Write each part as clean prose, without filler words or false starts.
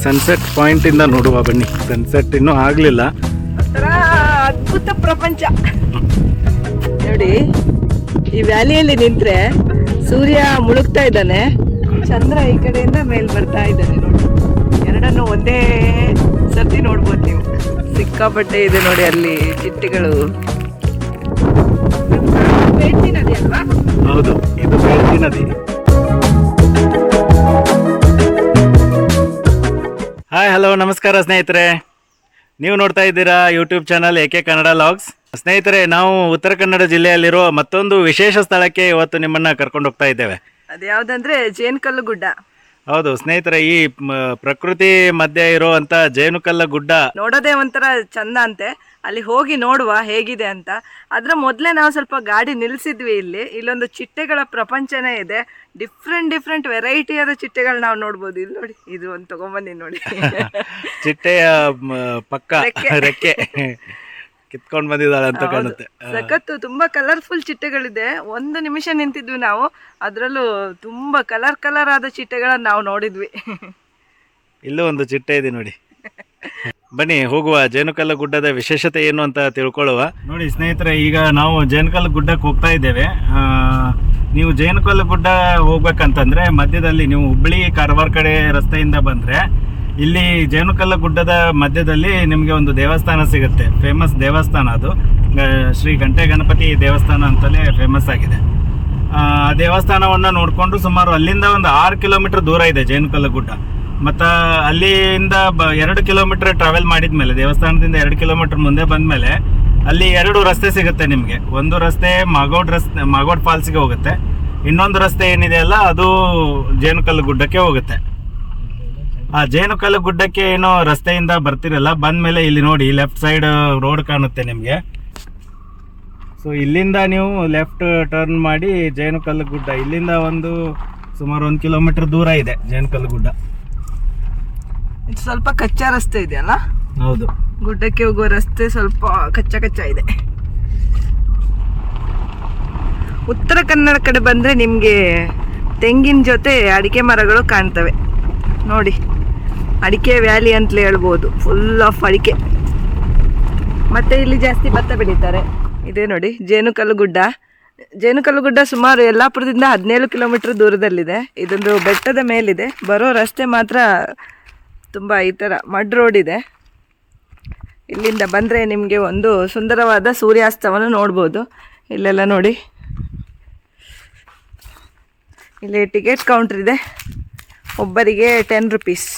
Sunset point ಇಂದ ನೋಡುವ ಬನ್ನಿ. ಸನ್ಸೆಟ್ ಇನ್ನೂ ಆಗ್ಲಿಲ್ಲ. ಒಂಥರ ಅದ್ಭುತ ಪ್ರಪಂಚ ನೋಡಿ. ಈ ವ್ಯಾಲಿಯಲ್ಲಿ ನಿಂತ್ರೆ ಸೂರ್ಯ ಮುಳುಗ್ತಾ ಇದ್ದಾನೆ, ಚಂದ್ರ ಈ ಕಡೆಯಿಂದ ಮೇಲ್ ಬರ್ತಾ ಇದ್ದಾನೆ ನೋಡಿ. ಎರಡನ್ನು ಒಂದೇ ಸರ್ತಿ ನೋಡ್ಬೋದು ನೀವು. ಸಿಕ್ಕಾಪಟ್ಟೆ ಇದೆ ನೋಡಿ ಅಲ್ಲಿ ಚಿಟ್ಟೆಗಳು. ಬೇಡ್ತಿ ನದಿ ಅಲ್ವಾ? ಹೌದು, ಇದು ಬೇಡ್ತಿ ನದಿ. ಹಾಯ್, ಹಲೋ, ನಮಸ್ಕಾರ ಸ್ನೇಹಿತರೆ. ನೀವು ನೋಡ್ತಾ ಇದ್ದೀರಾ YouTube channel AK Kannada logs. ಸ್ನೇಹಿತರೆ, ನಾವು ಉತ್ತರ ಕನ್ನಡ ಜಿಲ್ಲೆಯಲ್ಲಿರೋ ಮತ್ತೊಂದು ವಿಶೇಷ ಸ್ಥಳಕ್ಕೆ ಇವತ್ತು ನಿಮ್ಮನ್ನ ಕರ್ಕೊಂಡು ಹೋಗ್ತಾ ಇದ್ದೇವೆ. ಅದ್ಯಾವ್ದಂದ್ರೆ ಜೇನುಕಲ್ಲು ಗುಡ್ಡ. ಹೌದು ಸ್ನೇಹಿತರೆ, ಈ ಪ್ರಕೃತಿ ಮಧ್ಯೆ ಇರುವಂತ ಜೇನುಕಲ್ಲು ಗುಡ್ಡ ನೋಡೋದೇ ಒಂಥರ ಚಂದ ಅಂತೆ. ಅಲ್ಲಿ ಹೋಗಿ ನೋಡುವ ಹೇಗಿದೆ ಅಂತ. ಅದ್ರ ಮೊದಲೇ ನಾವು ಸ್ವಲ್ಪ ಗಾಡಿ ನಿಲ್ಸಿದ್ವಿ. ಇಲ್ಲೊಂದು ಚಿಟ್ಟೆಗಳ ಪ್ರಪಂಚನೇ ಇದೆ. ಡಿಫ್ರೆಂಟ್ ವೆರೈಟಿಯಾದ ಚಿಟ್ಟೆಗಳು ನಾವು ನೋಡ್ಬೋದು. ಇಲ್ಲಿ ನೋಡಿ, ಇದು ಒಂದು ತಗೊಂಬಂದಿ ನೋಡಿ. ಚಿಟ್ಟೆಯ ಪಕ್ಕ ರೆಕ್ಕೆ ಕಿತ್ಕೊಂಡು ಬಂದಿದ್ದಾಳೆ ಅಂತ ಕಾಣುತ್ತೆ. ಸಖತ್ತು ತುಂಬಾ ಕಲರ್ಫುಲ್ ಚಿಟ್ಟೆಗಳಿದೆ. ಒಂದು ನಿಮಿಷ ನಿಂತಿದ್ವಿ ನಾವು, ಅದರಲ್ಲೂ ತುಂಬಾ ಕಲರ್ ಆದ ಚಿಟ್ಟೆಗಳನ್ನ ನಾವು ನೋಡಿದ್ವಿ. ಇಲ್ಲೂ ಒಂದು ಚಿಟ್ಟೆ ಇದೆ ನೋಡಿ. ಬನ್ನಿ ಹೋಗುವ. ಜೇನುಕಲ್ಲು ಗುಡ್ಡದ ವಿಶೇಷತೆ ಏನು ಅಂತ ತಿಳ್ಕೊಳ್ಳುವ. ನೋಡಿ ಸ್ನೇಹಿತರೆ, ಈಗ ನಾವು ಜೇನುಕಲ್ಲು ಗುಡ್ಡಕ್ಕೆ ಹೋಗ್ತಾ ಇದ್ದೇವೆ. ನೀವು ಜೇನುಕಲ್ಲು ಗುಡ್ಡ ಹೋಗ್ಬೇಕಂತಂದ್ರೆ ಮಧ್ಯದಲ್ಲಿ ನೀವು ಹುಬ್ಬಳ್ಳಿ ಕಾರವಾರ ಕಡೆ ರಸ್ತೆಯಿಂದ ಬಂದ್ರೆ ಇಲ್ಲಿ ಜೇನುಕಲ್ಲು ಗುಡ್ಡದ ಮಧ್ಯದಲ್ಲಿ ನಿಮಗೆ ಒಂದು ದೇವಸ್ಥಾನ ಸಿಗುತ್ತೆ. ಫೇಮಸ್ ದೇವಸ್ಥಾನ ಅದು. ಶ್ರೀ ಗಂಟೆ ಗಣಪತಿ ದೇವಸ್ಥಾನ ಅಂತಲೇ ಫೇಮಸ್ ಆಗಿದೆ. ಆ ದೇವಸ್ಥಾನವನ್ನು ನೋಡಿಕೊಂಡು ಸುಮಾರು ಅಲ್ಲಿಂದ ಒಂದು 6 ಕಿಲೋಮೀಟರ್ ದೂರ ಇದೆ ಜೇನುಕಲ್ಲು ಗುಡ್ಡ. ಮತ್ತು ಅಲ್ಲಿಂದ 2 ಕಿಲೋಮೀಟರ್ ಟ್ರಾವೆಲ್ ಮಾಡಿದ್ಮೇಲೆ, ದೇವಸ್ಥಾನದಿಂದ 2 ಕಿಲೋಮೀಟರ್ ಮುಂದೆ ಬಂದಮೇಲೆ ಅಲ್ಲಿ 2 ರಸ್ತೆ ಸಿಗುತ್ತೆ ನಿಮಗೆ. ಒಂದು ರಸ್ತೆ ಮಾಗೋಡ್ ಫಾಲ್ಸ್ಗೆ ಹೋಗುತ್ತೆ. ಇನ್ನೊಂದು ರಸ್ತೆ ಏನಿದೆಯಲ್ಲ ಅದು ಜೇನುಕಲ್ಲು ಗುಡ್ಡಕ್ಕೆ ಹೋಗುತ್ತೆ. ಆ ಜೇನುಕಲ್ಲು ಗುಡ್ಡಕ್ಕೆ ಏನೋ ರಸ್ತೆಯಿಂದ ಬರ್ತಿರಲ್ಲ, ಬಂದ್ಮೇಲೆ ಇಲ್ಲಿ ನೋಡಿ ಲೆಫ್ಟ್ ಸೈಡ್ ರೋಡ್ ಕಾಣುತ್ತೆ ನಿಮಗೆ. ಸೊ ಇಲ್ಲಿಂದ ನೀವು ಲೆಫ್ಟ್ ಟರ್ನ್ ಮಾಡಿ ಜೇನುಕಲ್ಲು ಗುಡ್ಡ, ಇಲ್ಲಿಂದ ಒಂದು ಸುಮಾರು 1 ಕಿಲೋಮೀಟರ್ ದೂರ ಇದೆ ಜೇನುಕಲ್ಲು ಗುಡ್ಡ. ಇದು ಸ್ವಲ್ಪ ಕಚ್ಚಾ ರಸ್ತೆ ಇದೆಯಲ್ಲ? ಹೌದು, ಗುಡ್ಡಕ್ಕೆ ಹೋಗುವ ರಸ್ತೆ ಸ್ವಲ್ಪ ಕಚ್ಚಾ ಇದೆ. ಉತ್ತರ ಕನ್ನಡ ಕಡೆ ಬಂದ್ರೆ ನಿಮ್ಗೆ ತೆಂಗಿನ ಜೊತೆ ಅಡಿಕೆ ಮರಗಳು ಕಾಣ್ತವೆ ನೋಡಿ. ಅಡಿಕೆ ವ್ಯಾಲಿ ಅಂತಲೇ ಹೇಳ್ಬೋದು. ಫುಲ್ ಆಫ್ ಅಡಿಕೆ. ಮತ್ತೆ ಇಲ್ಲಿ ಜಾಸ್ತಿ ಭತ್ತ ಬೆಳೀತಾರೆ. ಇದೇ ನೋಡಿ ಜೇನುಕಲ್ಲು ಗುಡ್ಡ. ಜೇನುಕಲ್ಲು ಗುಡ್ಡ ಸುಮಾರು ಯಲ್ಲಾಪುರದಿಂದ 17 ಕಿಲೋಮೀಟರ್ ದೂರದಲ್ಲಿದೆ. ಇದೊಂದು ಬೆಟ್ಟದ ಮೇಲಿದೆ. ಬರೋ ರಸ್ತೆ ಮಾತ್ರ ತುಂಬ ಈ ಥರ ಮಡ್ ರೋಡ್ ಇದೆ. ಇಲ್ಲಿಂದ ಬಂದರೆ ನಿಮಗೆ ಒಂದು ಸುಂದರವಾದ ಸೂರ್ಯಾಸ್ತವನ್ನು ನೋಡ್ಬೋದು. ಇಲ್ಲೆಲ್ಲ ನೋಡಿ, ಇಲ್ಲಿ ಟಿಕೆಟ್ ಕೌಂಟ್ರ್ ಇದೆ. ಒಬ್ಬರಿಗೆ 10 ರೂಪೀಸ್.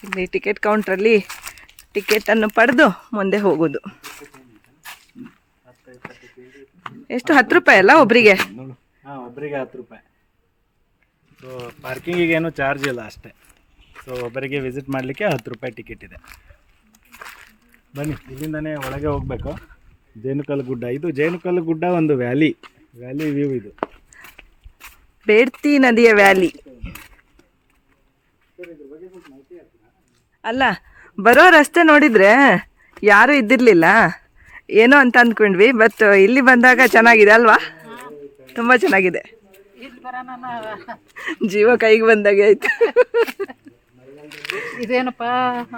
ಇಲ್ಲಿ ಟಿಕೆಟ್ ಕೌಂಟ್ರಲ್ಲಿ ಟಿಕೆಟನ್ನು ಪಡೆದು ಮುಂದೆ ಹೋಗೋದು. ಎಷ್ಟು? 10 ರೂಪಾಯಿ ಅಲ್ಲ ಒಬ್ಬರಿಗೆ? ಒಬ್ಬರಿಗೆ 10 ರೂಪಾಯಿ. ಸೊ ಪಾರ್ಕಿಂಗಿಗೆ ಏನು ಚಾರ್ಜ್ ಇಲ್ಲ ಅಷ್ಟೇ. ಸೊ ಒಬ್ಬರಿಗೆ ವಿಸಿಟ್ ಮಾಡಲಿಕ್ಕೆ 10 ರೂಪಾಯಿ ಟಿಕೆಟ್ ಇದೆ. ಬನ್ನಿ, ಇಲ್ಲಿಂದನೇ ಒಳಗೆ ಹೋಗಬೇಕು. ಜೇನುಕಲ್ಲು ಗುಡ್ಡ, ಇದು ಜೇನುಕಲ್ಲು ಗುಡ್ಡ ಒಂದು ವ್ಯಾಲಿ ವ್ಯೂ. ಇದು ಬೇಡ್ತಿ ನದಿಯ ವ್ಯಾಲಿ ಅಲ್ಲ. ಬರೋ ರಸ್ತೆ ನೋಡಿದ್ರೆ ಯಾರೂ ಇದ್ದಿರಲಿಲ್ಲ, ಏನೋ ಅಂತ ಅಂದ್ಕೊಂಡ್ವಿ. ಬಟ್ ಇಲ್ಲಿ ಬಂದಾಗ ಚೆನ್ನಾಗಿದೆ ಅಲ್ವಾ? ತುಂಬ ಚೆನ್ನಾಗಿದೆ. ಜೀವ ಕೈಗೆ ಬಂದಾಗೆ ಆಯ್ತು. ಇದೇನಪ್ಪ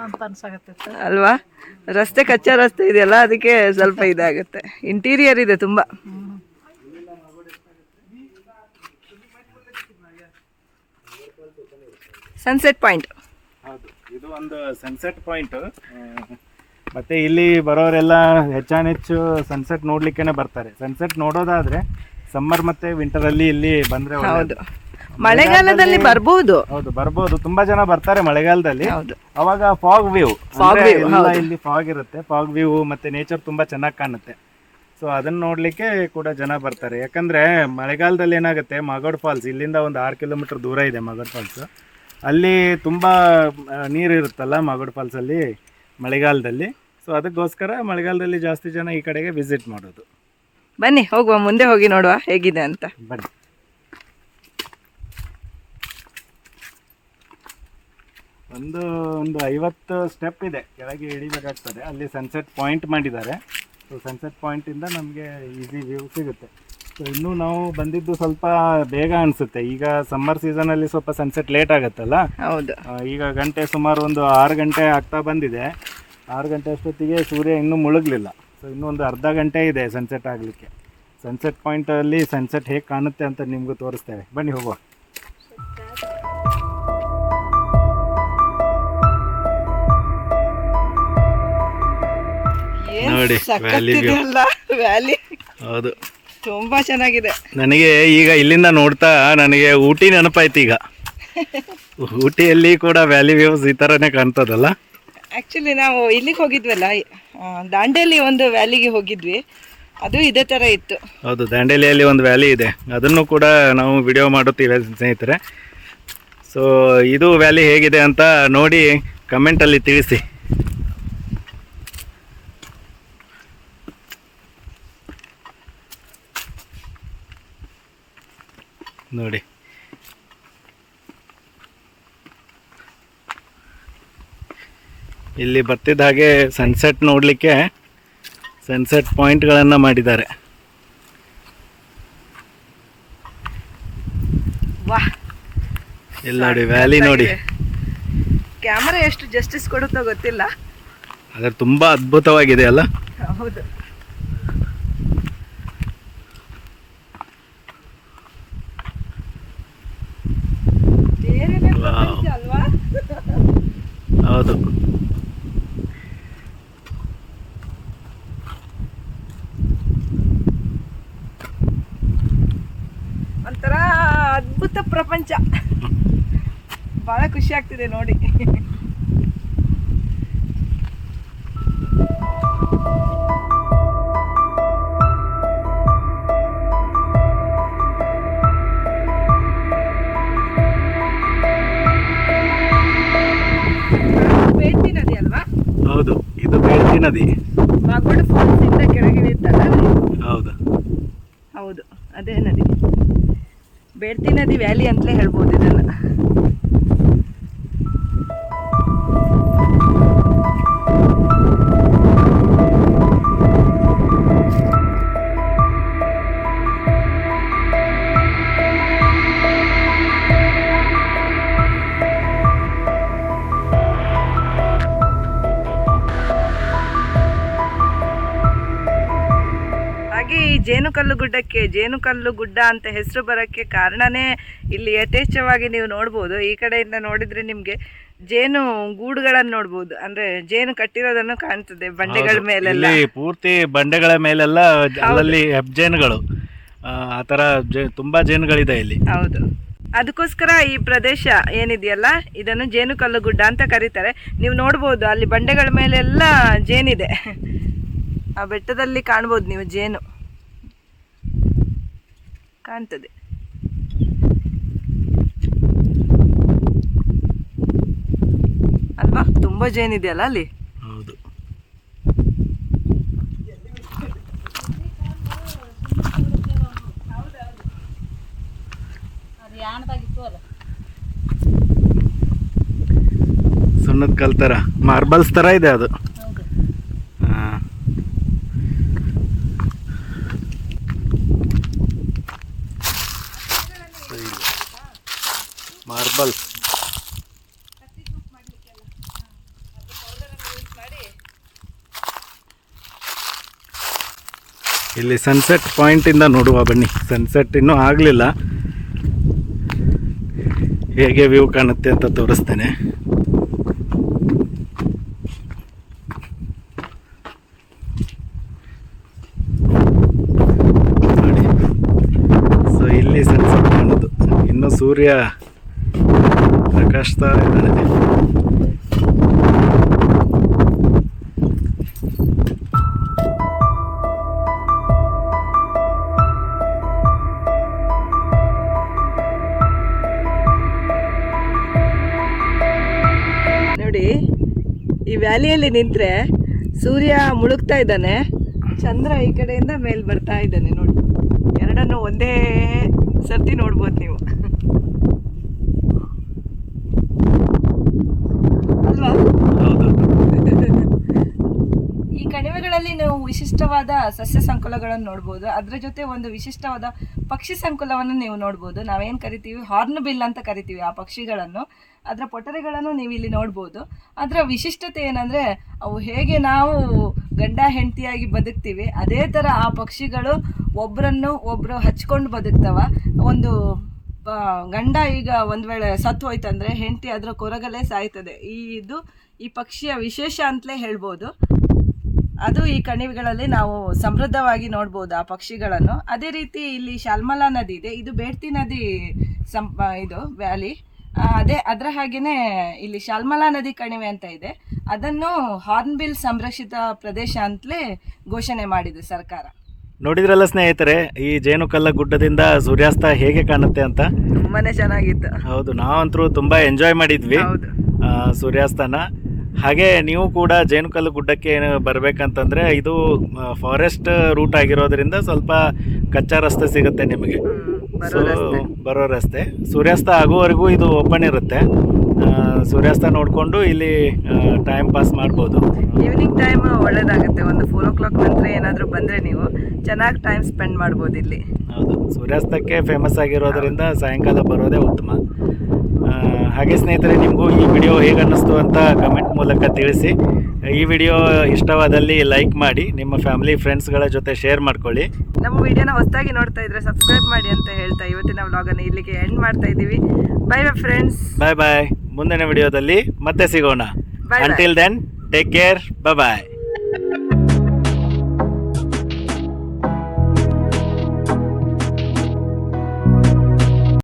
ಅಂತ ಅನ್ಸಾಗತ್ತೆ ಅಲ್ವಾ? ರಸ್ತೆ ಕಚ್ಚಾ ರಸ್ತೆ ಇದೆಯಲ್ಲ, ಅದಕ್ಕೆ ಸ್ವಲ್ಪ ಇದಾಗುತ್ತೆ. ಇಂಟೀರಿಯರ್ ಇದೆ ತುಂಬ. Sunset point. ಹೌದು, ಇದು ಒಂದು ಸನ್ಸೆಟ್ ಪಾಯಿಂಟ್. ಮತ್ತೆ ಇಲ್ಲಿ ಬರೋರೆಲ್ಲ ಹೆಚ್ಚಾನೆಚ್ಚು ಸನ್ಸೆಟ್ ನೋಡ್ಲಿಕ್ಕೆ ಬರ್ತಾರೆ. ಸನ್ಸೆಟ್ ನೋಡೋದಾದ್ರೆ ಸಮ್ಮರ್ ಮತ್ತೆ ವಿಂಟರ್ ಅಲ್ಲಿ ಇಲ್ಲಿ ಬಂದ್ರೆ ಹೌದು. ಮಳೆಗಾಲದಲ್ಲಿ ಬರ್ಬೋದು. ಹೌದು, ಬರ್ಬೋದು. ತುಂಬಾ ಜನ ಬರ್ತಾರೆ ಮಳೆಗಾಲದಲ್ಲಿ. ಹೌದು, ಅವಾಗ ಫಾಗ್ ವ್ಯೂ ಇಲ್ಲಿ ಫಾಗ್ ಇರುತ್ತೆ. ಫಾಗ್ ವ್ಯೂ ಮತ್ತೆ ನೇಚರ್ ತುಂಬಾ ಚೆನ್ನಾಗಿ ಕಾಣುತ್ತೆ. ಸೊ ಅದನ್ನ ನೋಡ್ಲಿಕ್ಕೆ ಕೂಡ ಜನ ಬರ್ತಾರೆ. ಯಾಕಂದ್ರೆ ಮಳೆಗಾಲದಲ್ಲಿ ಏನಾಗುತ್ತೆ, ಮಾಗೋಡ್ ಫಾಲ್ಸ್ ಇಲ್ಲಿಂದ ಒಂದು 6 ಕಿಲೋಮೀಟರ್ ದೂರ ಇದೆ ಮಾಗೋಡ್ ಫಾಲ್ಸ್. ಅಲ್ಲಿ ತುಂಬಾ ನೀರು ಇರುತ್ತಲ್ಲ ಮಾಗೋಡ್ ಫಾಲ್ಸ್ ಅಲ್ಲಿ ಮಳೆಗಾಲದಲ್ಲಿ. ಸೊ ಅದಕ್ಕೋಸ್ಕರ ಮಳೆಗಾಲದಲ್ಲಿ ಜಾಸ್ತಿ ಜನ ಈ ಕಡೆಗೆ ವಿಸಿಟ್ ಮಾಡೋದು. ಬನ್ನಿ ಹೋಗುವ, ಮುಂದೆ ಹೋಗಿ ನೋಡುವ ಹೇಗಿದೆ ಅಂತ. ಬನ್ನಿ. ಒಂದು 50 ಸ್ಟೆಪ್ ಇದೆ, ಕೆಳಗೆ ಇಳಿಬೇಕಾಗ್ತದೆ. ಅಲ್ಲಿ ಸನ್ಸೆಟ್ ಪಾಯಿಂಟ್ ಮಾಡಿದ್ದಾರೆ. ಸೊ ಸನ್ಸೆಟ್ ಪಾಯಿಂಟಿಂದ ನಮಗೆ ಈಸಿ ವ್ಯೂ ಸಿಗುತ್ತೆ. ಸೊ ಸೊ ಇನ್ನೂ ನಾವು ಬಂದಿದ್ದು ಸ್ವಲ್ಪ ಬೇಗ ಅನಿಸುತ್ತೆ. ಈಗ ಸಮ್ಮರ್ ಸೀಸನಲ್ಲಿ ಸ್ವಲ್ಪ ಸನ್ಸೆಟ್ ಲೇಟ್ ಆಗುತ್ತಲ್ಲ. ಹೌದು. ಈಗ ಗಂಟೆ ಸುಮಾರು ಒಂದು 6 ಗಂಟೆ ಆಗ್ತಾ ಬಂದಿದೆ. 6 ಗಂಟೆ ಅಷ್ಟೊತ್ತಿಗೆ ಸೂರ್ಯ ಇನ್ನೂ ಮುಳುಗಲಿಲ್ಲ. ಸೊ ಇನ್ನೂ ಒಂದು ಅರ್ಧ ಗಂಟೆ ಇದೆ ಸನ್ಸೆಟ್ ಆಗಲಿಕ್ಕೆ. ಸನ್ಸೆಟ್ ಪಾಯಿಂಟಲ್ಲಿ ಸನ್ಸೆಟ್ ಹೇಗೆ ಕಾಣುತ್ತೆ ಅಂತ ನಿಮಗೂ ತೋರಿಸ್ತೇವೆ. ಬನ್ನಿ ಹೋಗುವ. ನೋಡಿ ವ್ಯಾಲಿ ಹೌದು, ತುಂಬಾ ಚೆನ್ನಾಗಿದೆ. ನನಗೆ ಈಗ ಇಲ್ಲಿಂದ ನೋಡ್ತಾ ನನಗೆ ಊಟಿ ನೆನಪಾಯ್ತು. ಈಗ ಊಟಿಯಲ್ಲಿ ಕೂಡ ವ್ಯಾಲಿ ವ್ಯೂಸ್ ಈ ಥರನೇ ಕಾಣ್ತದಲ್ಲ. ಆ್ಯಕ್ಚುಲಿ ನಾವು ಇಲ್ಲಿಗೆ ಹೋಗಿದ್ವಲ್ಲ, ದಾಂಡೇಲಿ ಒಂದು ವ್ಯಾಲಿಗೆ ಹೋಗಿದ್ವಿ, ಅದು ಇದೇ ಥರ ಇತ್ತು. ಹೌದು, ದಾಂಡೇಲಿಯಲ್ಲಿ ಒಂದು ವ್ಯಾಲಿ ಇದೆ, ಅದನ್ನು ಕೂಡ ನಾವು ವಿಡಿಯೋ ಮಾಡುತ್ತೀವಿ ಸ್ನೇಹಿತರೆ. ಸೊ ಇದು ವ್ಯಾಲಿ ಹೇಗಿದೆ ಅಂತ ನೋಡಿ ಕಮೆಂಟಲ್ಲಿ ತಿಳಿಸಿ. ನೋಡಿ, ಇಲ್ಲಿ ಬರ್ತಿದ್ದ ಹಾಗೆ ಸನ್ಸೆಟ್ ನೋಡಲಿಕ್ಕೆ ಸನ್ಸೆಟ್ ಪಾಯಿಂಟ್ಗಳನ್ನು ಮಾಡಿದ್ದಾರೆ. ವಾಹ್, ಇಲ್ಲಿ ನೋಡಿ ವ್ಯಾಲಿ ನೋಡಿ. ಕ್ಯಾಮರಾ ಎಷ್ಟು ಜಸ್ಟಿಸ್ ಕೊಡುತ್ತೋ ಗೊತ್ತಿಲ್ಲ, ಆದರೆ ತುಂಬ ಅದ್ಭುತವಾಗಿದೆ ಅಲ್ಲ. ಹೌದು. ಅಲ್ವಾ? ಹೌದು, ಒಂಥರ ಅದ್ಭುತ ಪ್ರಪಂಚ. ಬಹಳ ಖುಷಿ ಆಗ್ತಿದೆ ನೋಡಿ. ಬೇಡ್ತಿ ನದಿ ಅಲ್ವಾ? ಹೌದು, ಇದು ಬೇಡ್ತಿ ನದಿ. ಬಾಗೋಡು ಫಾಲ್ಸ್ ಇಂದ ಕೆಳಗೆ ಇಳಿಯುತ್ತಲ್ಲ. ಹೌದು ಹೌದು, ಅದೇ ನದಿ. ಬೇಡ್ತಿ ನದಿ ವ್ಯಾಲಿ ಅಂತಲೇ ಹೇಳ್ಬೋದು ಇದನ್ನ. ಈ ಜೇನುಕಲ್ಲು ಗುಡ್ಡಕ್ಕೆ ಜೇನುಕಲ್ಲು ಗುಡ್ಡ ಅಂತ ಹೆಸರು ಬರೋಕ್ಕೆ ಕಾರಣನೇ ಇಲ್ಲಿ ಯಥೇಚ್ಛವಾಗಿ ನೀವು ನೋಡ್ಬೋದು. ಈ ಕಡೆಯಿಂದ ನೋಡಿದ್ರೆ ನಿಮಗೆ ಜೇನು ಗೂಡುಗಳನ್ನು ನೋಡ್ಬೋದು, ಅಂದ್ರೆ ಜೇನು ಕಟ್ಟಿರೋದನ್ನು ಕಾಣ್ತದೆ ಬಂಡೆಗಳ ಮೇಲೆಲ್ಲ. ಪೂರ್ತಿ ಬಂಡೆಗಳ ಮೇಲೆಲ್ಲ ಅಲ್ಲಲ್ಲಿ ಹೆಬ್ಜೇನುಗಳು, ಆ ಥರ ತುಂಬಾ ಜೇನುಗಳಿದೆ ಇಲ್ಲಿ. ಹೌದು, ಅದಕ್ಕೋಸ್ಕರ ಈ ಪ್ರದೇಶ ಏನಿದೆಯಲ್ಲ ಇದನ್ನು ಜೇನುಕಲ್ಲು ಗುಡ್ಡ ಅಂತ ಕರೀತಾರೆ. ನೀವು ನೋಡ್ಬೋದು ಅಲ್ಲಿ ಬಂಡೆಗಳ ಮೇಲೆಲ್ಲ ಜೇನಿದೆ. ಆ ಬೆಟ್ಟದಲ್ಲಿ ಕಾಣ್ಬೋದು ನೀವು, ಜೇನು ಕಾಣ್ತದೆ. ಅಲ್ವಾ, ತುಂಬಾ ಜೇನಿದೆಯಲ್ಲ ಅಲ್ಲಿ. ಹೌದು, ಸುಣ್ಣದ ಕಲ್ ತರ, ಮಾರ್ಬಲ್ಸ್ ತರ ಇದೆ ಅದು. ಮಾರ್ಬಲ್ಸ್ ಇಲ್ಲಿ ಸನ್ಸೆಟ್ ಪಾಯಿಂಟ್ ಇಂದ ನೋಡುವ ಬನ್ನಿ. ಸನ್ಸೆಟ್ ಇನ್ನೂ ಆಗಲಿಲ್ಲ, ಹೇಗೆ ವ್ಯೂ ಕಾಣುತ್ತೆ ಅಂತ ತೋರಿಸ್ತೇನೆ. ನೋಡಿ, ಸೊ ಇಲ್ಲಿ ಸನ್ಸೆಟ್ ಕಾಣೋದು. ಇನ್ನು ಸೂರ್ಯ ಪ್ರಕಾಶಿಸ್ತಾ ಇದ್ದಾನೆ. ನೋಡಿ, ಈ ವ್ಯಾಲಿಯಲ್ಲಿ ನಿಂತ್ರೆ ಸೂರ್ಯ ಮುಳುಗ್ತಾ ಇದ್ದಾನೆ, ಚಂದ್ರ ಈ ಕಡೆಯಿಂದ ಮೇಲ್ ಬರ್ತಾ ಇದ್ದಾನೆ. ನೋಡಿ, ಎರಡನ್ನು ಒಂದೇ ಸರ್ತಿ ನೋಡ್ಬೋದು ನೀವು, ಅಲ್ವಾ? ಹೌದು, ಈ ಕಣಿವೆಗಳಲ್ಲಿ ನೀವು ವಿಶಿಷ್ಟವಾದ ಸಸ್ಯ ಸಂಕುಲಗಳನ್ನು ನೋಡ್ಬೋದು. ಅದರ ಜೊತೆ ಒಂದು ವಿಶಿಷ್ಟವಾದ ಪಕ್ಷಿ ಸಂಕುಲವನ್ನು ನೀವು ನೋಡ್ಬೋದು. ನಾವೇನು ಕರಿತೀವಿ ಹಾರ್ನ್ ಬಿಲ್ ಅಂತ ಕರಿತೀವಿ ಆ ಪಕ್ಷಿಗಳನ್ನು. ಅದರ ಪೊಟರೆಗಳನ್ನು ನೀವು ಇಲ್ಲಿ ನೋಡ್ಬೋದು. ಅದರ ವಿಶಿಷ್ಟತೆ ಏನಂದರೆ ಅವು ಹೇಗೆ ನಾವು ಗಂಡ ಹೆಂಡತಿಯಾಗಿ ಬದುಕ್ತೀವಿ ಅದೇ ಥರ ಆ ಪಕ್ಷಿಗಳು ಒಬ್ಬರು ಹಚ್ಕೊಂಡು ಬದುಕ್ತವ. ಒಂದು ಗಂಡ ಈಗ ಒಂದು ವೇಳೆ ಸತ್ತು ಹೋಯ್ತಂದ್ರೆ ಹೆಂಡತಿ ಅದರ ಕೊರಗಲೇ ಸಾಯ್ತದೆ. ಈ ಪಕ್ಷಿಯ ವಿಶೇಷ ಅಂತಲೇ ಹೇಳ್ಬೋದು. ಅದು ಈ ಕಣಿವೆಗಳಲ್ಲಿ ನಾವು ಸಮೃದ್ಧವಾಗಿ ನೋಡ್ಬೋದು ಆ ಪಕ್ಷಿಗಳನ್ನು. ಅದೇ ರೀತಿ ಇಲ್ಲಿ ಶಾಲ್ಮಲಾ ನದಿ ಇದೆ. ಇದು ಬೇಡ್ತಿ ನದಿ ಇದು ವ್ಯಾಲಿ. ಅದರ ಹಾಗೇನೆ ಇಲ್ಲಿ ಶಾಲ್ಮಲಾ ನದಿ ಕಣಿವೆ ಅಂತ ಇದೆ. ಅದನ್ನು ಹಾರ್ನ್ಬಿಲ್ ಸಂರಕ್ಷಿತ ಪ್ರದೇಶ ಅಂತಲೇ ಘೋಷಣೆ ಮಾಡಿದೆ ಸರ್ಕಾರ. ನೋಡಿದ್ರಲ್ಲ ಸ್ನೇಹಿತರೆ, ಈ ಜೇನುಕಲ್ಲ ಗುಡ್ಡದಿಂದ ಸೂರ್ಯಾಸ್ತ ಹೇಗೆ ಕಾಣುತ್ತೆ ಅಂತ. ತುಂಬಾನೇ ಚೆನ್ನಾಗಿತ್ತು. ಹೌದು, ನಾವಂತರೂ ತುಂಬಾ ಎಂಜಾಯ್ ಮಾಡಿದ್ವಿ ಸೂರ್ಯಾಸ್ತನ. ಹಾಗೆ ನೀವು ಕೂಡ ಜೇನುಕಲ್ಲು ಗುಡ್ಡಕ್ಕೆ ಬರ್ಬೇಕಂತಂದ್ರೆ ಇದು ಫಾರೆಸ್ಟ್ ರೂಟ್ ಆಗಿರೋದ್ರಿಂದ ಸ್ವಲ್ಪ ಕಚ್ಚಾ ರಸ್ತೆ ಸಿಗುತ್ತೆ ನಿಮಗೆ. ಬರೋ ರಸ್ತೆ ಸೂರ್ಯಾಸ್ತ ಆಗುವವರೆಗೂ ಇದು ಓಪನ್ ಇರುತ್ತೆ. ಸೂರ್ಯಾಸ್ತ ನೋಡಿಕೊಂಡು ಇಲ್ಲಿ ಟೈಮ್ ಪಾಸ್ ಮಾಡ್ಬೋದು. ಈವ್ನಿಂಗ್ ಟೈಮ್ ಒಳ್ಳೇದಾಗುತ್ತೆ. ಒಂದು 4 o'clock ನಂತರ ಏನಾದರೂ ಬಂದರೆ ನೀವು ಚೆನ್ನಾಗಿ ಟೈಮ್ ಸ್ಪೆಂಡ್ ಮಾಡ್ಬೋದು ಇಲ್ಲಿ. ಹೌದು, ಸೂರ್ಯಾಸ್ತಕ್ಕೆ ಫೇಮಸ್ ಆಗಿರೋದ್ರಿಂದ ಸಾಯಂಕಾಲ ಬರೋದೇ ಉತ್ತಮ. ಹಾಗೆ ಸ್ನೇಹಿತರೆ, ನಿಮಗೂ ಈ ವಿಡಿಯೋ ಹೇಗೆ ಅನ್ನಿಸ್ತು ಅಂತ ಕಮೆಂಟ್ ಮೂಲಕ ತಿಳಿಸಿ. ಈ ವಿಡಿಯೋ ಇಷ್ಟವಾದಲ್ಲಿ ಲೈಕ್ ಮಾಡಿ, ನಿಮ್ಮ ಫ್ಯಾಮಿಲಿ ಫ್ರೆಂಡ್ಸ್ಗಳ ಜೊತೆ ಶೇರ್ ಮಾಡ್ಕೊಳ್ಳಿ. ನಮ್ಮ ವಿಡಿಯೋನ ಹೊಸದಾಗಿ ನೋಡ್ತಾ ಇದ್ರೆ ಸಬ್ಸ್ಕ್ರೈಬ್ ಮಾಡಿ ಅಂತ ಹೇಳ್ತಾ ಇವತ್ತಿನ ವ್ಲಾಗನ್ನು ಇಲ್ಲಿಗೆ ಎಂಡ್ ಮಾಡ್ತಾ ಇದ್ದೀವಿ. Bye bye friends. Bye bye. ಮುಂದಿನ ವಿಡಿಯೋದಲ್ಲಿ ಮತ್ತೆ ಸಿಗೋಣ. Until then take care. ಬಾಯ್.